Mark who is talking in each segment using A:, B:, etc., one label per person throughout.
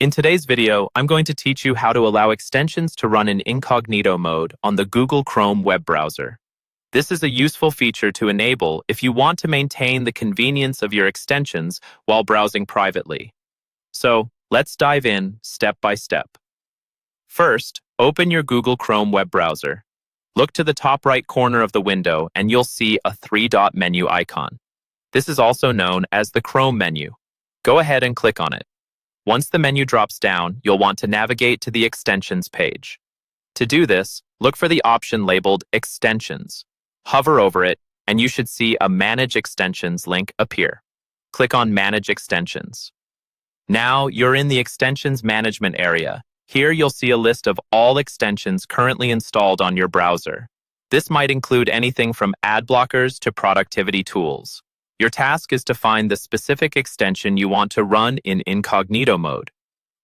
A: In today's video, I'm going to teach you how to allow extensions to run in incognito mode on the Google Chrome web browser. This is a useful feature to enable if you want to maintain the convenience of your extensions while browsing privately. So, let's dive in step by step. First, open your Google Chrome web browser. Look to the top right corner of the window and you'll see a three-dot menu icon. This is also known as the Chrome menu. Go ahead and click on it. Once the menu drops down, you'll want to navigate to the Extensions page. To do this, look for the option labeled Extensions. Hover over it, and you should see a Manage Extensions link appear. Click on Manage Extensions. Now you're in the Extensions Management area. Here you'll see a list of all extensions currently installed on your browser. This might include anything from ad blockers to productivity tools. Your task is to find the specific extension you want to run in incognito mode.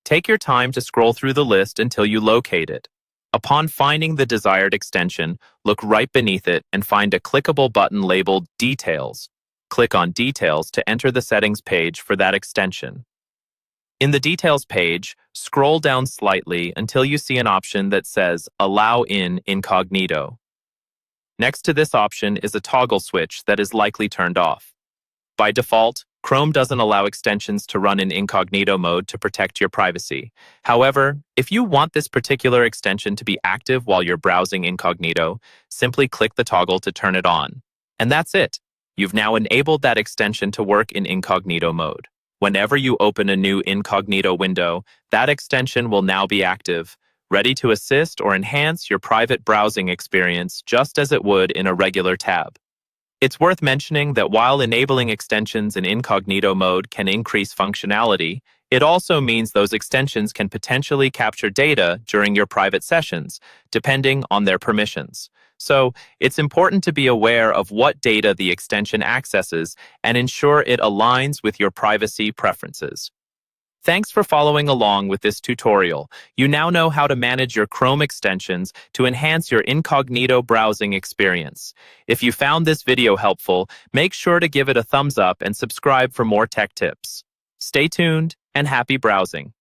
A: Take your time to scroll through the list until you locate it. Upon finding the desired extension, look right beneath it and find a clickable button labeled Details. Click on Details to enter the settings page for that extension. In the Details page, scroll down slightly until you see an option that says Allow in Incognito. Next to this option is a toggle switch that is likely turned off. By default, Chrome doesn't allow extensions to run in incognito mode to protect your privacy. However, if you want this particular extension to be active while you're browsing incognito, simply click the toggle to turn it on. And that's it. You've now enabled that extension to work in incognito mode. Whenever you open a new incognito window, that extension will now be active, ready to assist or enhance your private browsing experience just as it would in a regular tab. It's worth mentioning that while enabling extensions in incognito mode can increase functionality, it also means those extensions can potentially capture data during your private sessions, depending on their permissions. So, it's important to be aware of what data the extension accesses and ensure it aligns with your privacy preferences. Thanks for following along with this tutorial. You now know how to manage your Chrome extensions to enhance your incognito browsing experience. If you found this video helpful, make sure to give it a thumbs up and subscribe for more tech tips. Stay tuned and happy browsing.